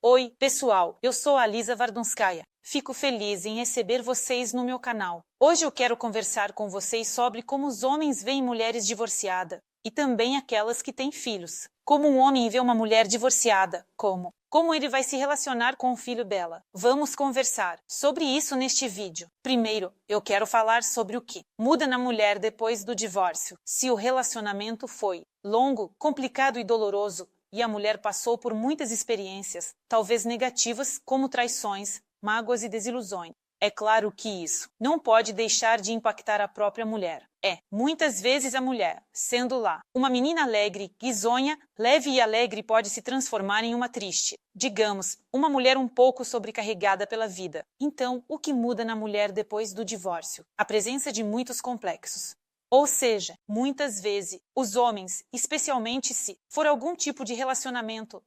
Oi, pessoal, eu sou a Lisa Vardunskaya. Fico feliz em receber vocês no meu canal. Hoje eu quero conversar com vocês sobre como os homens veem mulheres divorciadas e também aquelas que têm filhos. Como um homem vê uma mulher divorciada, como ele vai se relacionar com o filho dela. Vamos conversar sobre isso neste vídeo. Primeiro, eu quero falar sobre o que muda na mulher depois do divórcio. Se o relacionamento foi longo, complicado e doloroso, e a mulher passou por muitas experiências, talvez negativas, como traições, mágoas e desilusões. É claro que isso não pode deixar de impactar a própria mulher. Muitas vezes a mulher, sendo lá uma menina alegre, risonha, leve e alegre, pode se transformar em uma triste. Digamos, uma mulher um pouco sobrecarregada pela vida. Então, o que muda na mulher depois do divórcio? A presença de muitos complexos. Ou seja, muitas vezes, os homens, especialmente se for algum tipo de relacionamento,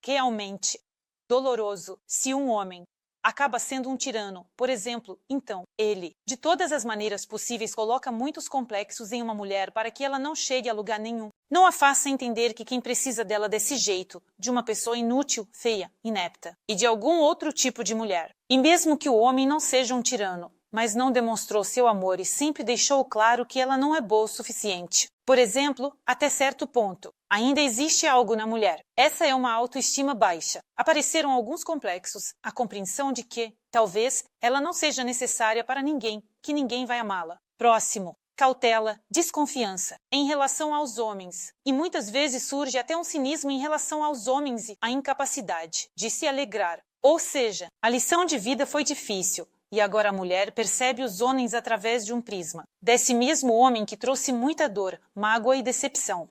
realmente doloroso, se um homem acaba sendo um tirano, por exemplo, então, ele, de todas as maneiras possíveis, coloca muitos complexos em uma mulher para que ela não chegue a lugar nenhum. Não a faça entender que quem precisa dela desse jeito, de uma pessoa inútil, feia, inepta, e de algum outro tipo de mulher. E mesmo que o homem não seja um tirano, mas não demonstrou seu amor e sempre deixou claro que ela não é boa o suficiente. Por exemplo, até certo ponto, ainda existe algo na mulher. Essa é uma autoestima baixa. Apareceram alguns complexos, a compreensão de que, talvez, ela não seja necessária para ninguém, que ninguém vai amá-la. Próximo. Cautela, desconfiança em relação aos homens. E muitas vezes surge até um cinismo em relação aos homens e a incapacidade de se alegrar. Ou seja, a lição de vida foi difícil. E agora a mulher percebe os homens através de um prisma. Desse mesmo homem que trouxe muita dor, mágoa e decepção.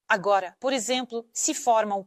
Agora, por exemplo,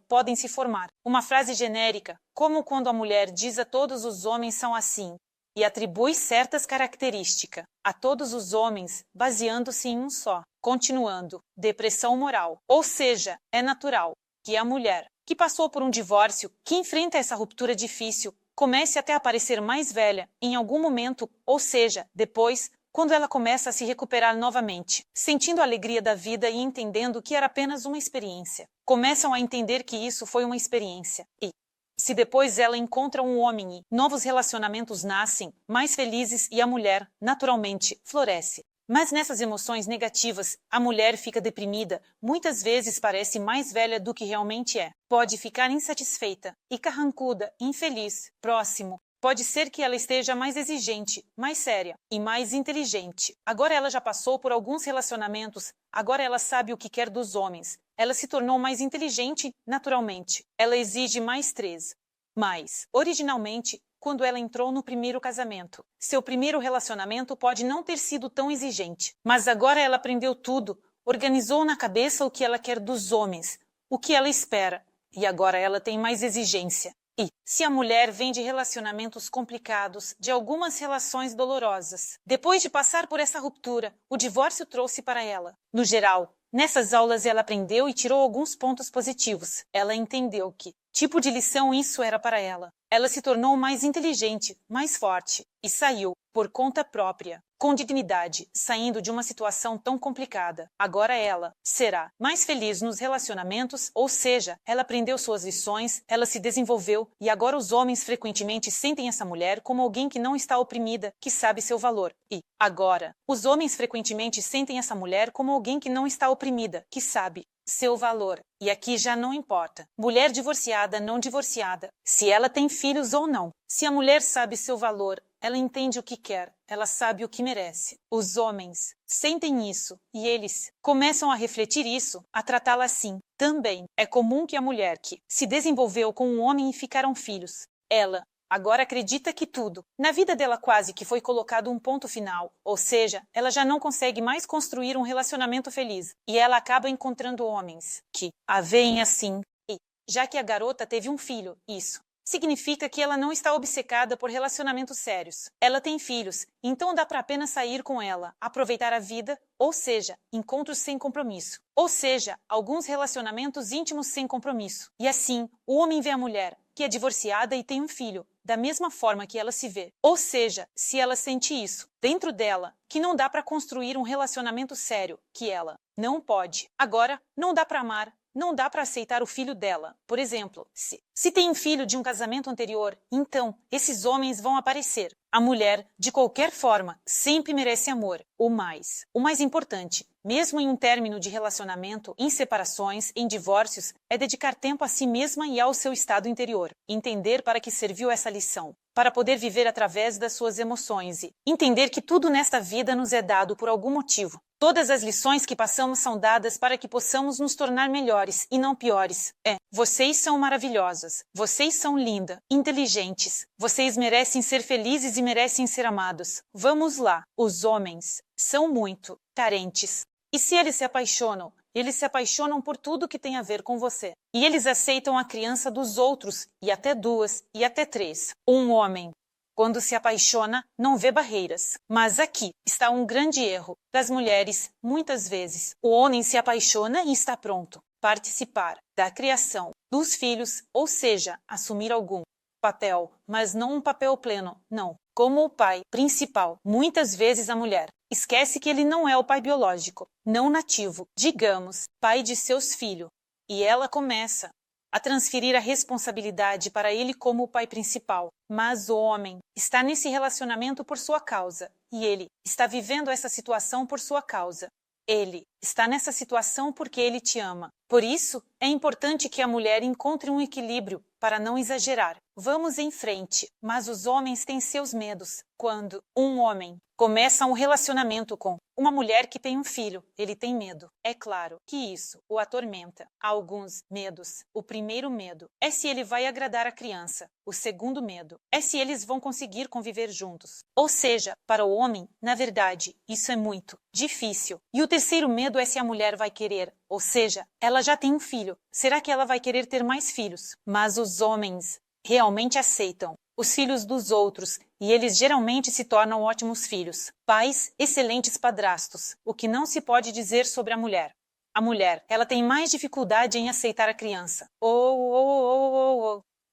podem se formar. Uma frase genérica, como quando a mulher diz a todos os homens são assim, e atribui certas características a todos os homens, baseando-se em um só. Continuando, depressão moral. Ou seja, é natural que a mulher que passou por um divórcio, que enfrenta essa ruptura difícil, comece até a parecer mais velha em algum momento, ou seja, depois, quando ela começa a se recuperar novamente, sentindo a alegria da vida e entendendo que era apenas uma experiência. Começam a entender que isso foi uma experiência. E, se depois ela encontra um homem e novos relacionamentos nascem, mais felizes e a mulher, naturalmente, floresce. Mas nessas emoções negativas, a mulher fica deprimida, muitas vezes parece mais velha do que realmente é. Pode ficar insatisfeita e carrancuda, infeliz. Próximo. Pode ser que ela esteja mais exigente, mais séria e mais inteligente. Agora ela já passou por alguns relacionamentos, agora ela sabe o que quer dos homens. Ela se tornou mais inteligente, naturalmente. Ela exige mais 3. Mas, originalmente, quando ela entrou no primeiro casamento. Seu primeiro relacionamento pode não ter sido tão exigente, mas agora ela aprendeu tudo, organizou na cabeça o que ela quer dos homens, o que ela espera, e agora ela tem mais exigência. E, se a mulher vem de relacionamentos complicados, de algumas relações dolorosas, depois de passar por essa ruptura, o divórcio trouxe para ela, no geral, nessas aulas ela aprendeu e tirou alguns pontos positivos. Ela entendeu que tipo de lição isso era para ela. Ela se tornou mais inteligente, mais forte e saiu, por conta própria, com dignidade, saindo de uma situação tão complicada. Agora ela será mais feliz nos relacionamentos, ou seja, ela aprendeu suas lições, ela se desenvolveu e agora os homens frequentemente sentem essa mulher como alguém que não está oprimida, que sabe seu valor. E, agora, os homens frequentemente sentem essa mulher como alguém que não está oprimida, que sabe seu valor. E aqui já não importa. Mulher divorciada, não divorciada, se ela tem filhos ou não. Se a mulher sabe seu valor, ela entende o que quer, ela sabe o que merece. Os homens sentem isso e eles começam a refletir isso, a tratá-la assim. Também é comum que a mulher que se desenvolveu com um homem e ficaram filhos, ela agora acredita que tudo, na vida dela quase que foi colocado um ponto final, ou seja, ela já não consegue mais construir um relacionamento feliz, e ela acaba encontrando homens que a veem assim, e, já que a garota teve um filho, isso significa que ela não está obcecada por relacionamentos sérios. Ela tem filhos, então dá para apenas sair com ela, aproveitar a vida, ou seja, encontros sem compromisso. Ou seja, alguns relacionamentos íntimos sem compromisso. E assim, o homem vê a mulher, que é divorciada e tem um filho, da mesma forma que ela se vê. Ou seja, se ela sente isso dentro dela, que não dá para construir um relacionamento sério, que ela não pode. Agora, não dá para amar, não dá para aceitar o filho dela. Por exemplo, se tem um filho de um casamento anterior, então esses homens vão aparecer. A mulher, de qualquer forma, sempre merece amor. O mais importante, mesmo em um término de relacionamento, em separações, em divórcios, é dedicar tempo a si mesma e ao seu estado interior. Entender para que serviu essa lição. Para poder viver através das suas emoções e entender que tudo nesta vida nos é dado por algum motivo. Todas as lições que passamos são dadas para que possamos nos tornar melhores e não piores. Vocês são maravilhosas. Vocês são lindas, inteligentes. Vocês merecem ser felizes e merecem ser amados. Vamos lá. Os homens são muito carentes. E se eles se apaixonam por tudo que tem a ver com você. E eles aceitam a criança dos outros, e até 2, e até 3. Um homem, quando se apaixona, não vê barreiras. Mas aqui está um grande erro das mulheres, muitas vezes. O homem se apaixona e está pronto. Participar da criação dos filhos, ou seja, assumir algum papel, mas não um papel pleno, não. Como o pai principal, muitas vezes a mulher esquece que ele não é o pai biológico, não nativo, digamos, pai de seus filhos. E ela começa a transferir a responsabilidade para ele como o pai principal. Mas o homem está nesse relacionamento por sua causa, e ele está vivendo essa situação por sua causa. Ele está nessa situação porque ele te ama. Por isso, é importante que a mulher encontre um equilíbrio para não exagerar. Vamos em frente, mas os homens têm seus medos. Quando um homem começa um relacionamento com uma mulher que tem um filho, ele tem medo. É claro que isso o atormenta. Há alguns medos. O primeiro medo é se ele vai agradar a criança. O segundo medo é se eles vão conseguir conviver juntos. Ou seja, para o homem, na verdade, isso é muito difícil. E o terceiro medo é se a mulher vai querer. Ou seja, ela já tem um filho. Será que ela vai querer ter mais filhos? Mas os homens realmente aceitam os filhos dos outros e eles geralmente se tornam ótimos filhos. Pais, excelentes padrastos. O que não se pode dizer sobre a mulher. A mulher, ela tem mais dificuldade em aceitar a criança.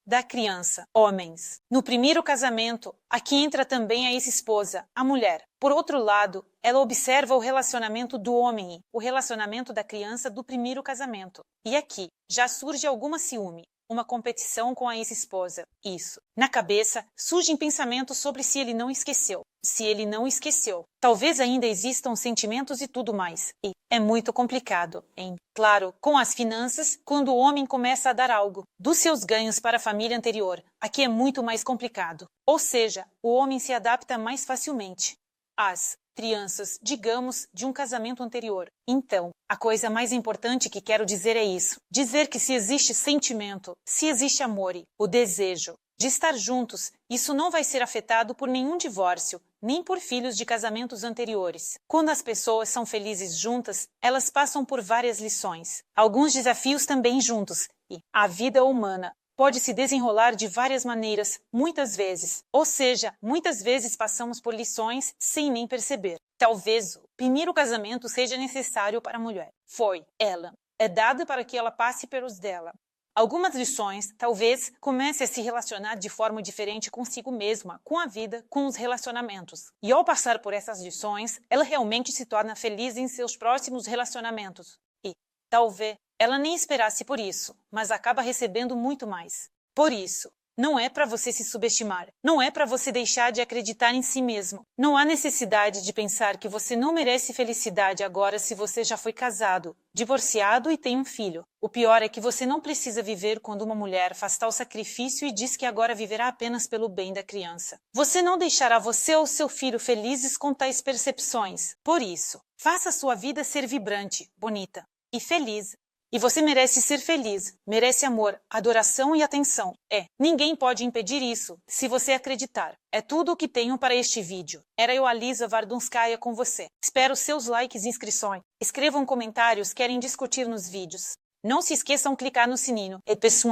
Da criança. Homens. No primeiro casamento, aqui entra também a ex-esposa, a mulher. Por outro lado, ela observa o relacionamento do homem, o relacionamento da criança do primeiro casamento. E aqui já surge alguma ciúme, uma competição com a ex-esposa. Isso. Na cabeça, surgem pensamentos sobre se ele não esqueceu. Se ele não esqueceu. Talvez ainda existam sentimentos e tudo mais. E é muito complicado, hein? Claro, com as finanças, quando o homem começa a dar algo dos seus ganhos para a família anterior, aqui é muito mais complicado. Ou seja, o homem se adapta mais facilmente às crianças, digamos, de um casamento anterior. Então, a coisa mais importante que quero dizer é isso. Dizer que se existe sentimento, se existe amor e o desejo de estar juntos, isso não vai ser afetado por nenhum divórcio, nem por filhos de casamentos anteriores. Quando as pessoas são felizes juntas, elas passam por várias lições, alguns desafios também juntos, e a vida humana pode se desenrolar de várias maneiras, muitas vezes. Ou seja, muitas vezes passamos por lições sem nem perceber. Talvez o primeiro casamento seja necessário para a mulher. Ela é dada para que ela passe pelos dela. Algumas lições, talvez, comece a se relacionar de forma diferente consigo mesma, com a vida, com os relacionamentos. E ao passar por essas lições, ela realmente se torna feliz em seus próximos relacionamentos. E, talvez, ela nem esperasse por isso, mas acaba recebendo muito mais. Por isso, não é para você se subestimar, não é para você deixar de acreditar em si mesmo. Não há necessidade de pensar que você não merece felicidade agora se você já foi casado, divorciado e tem um filho. O pior é que você não precisa viver quando uma mulher faz tal sacrifício e diz que agora viverá apenas pelo bem da criança. Você não deixará você ou seu filho felizes com tais percepções. Por isso, faça sua vida ser vibrante, bonita e feliz. E você merece ser feliz, merece amor, adoração e atenção. Ninguém pode impedir isso, se você acreditar. É tudo o que tenho para este vídeo. Era eu, Alisa Vardunskaya, com você. Espero seus likes e inscrições. Escrevam comentários, querem discutir nos vídeos. Não se esqueçam de clicar no sininho. E pessoal,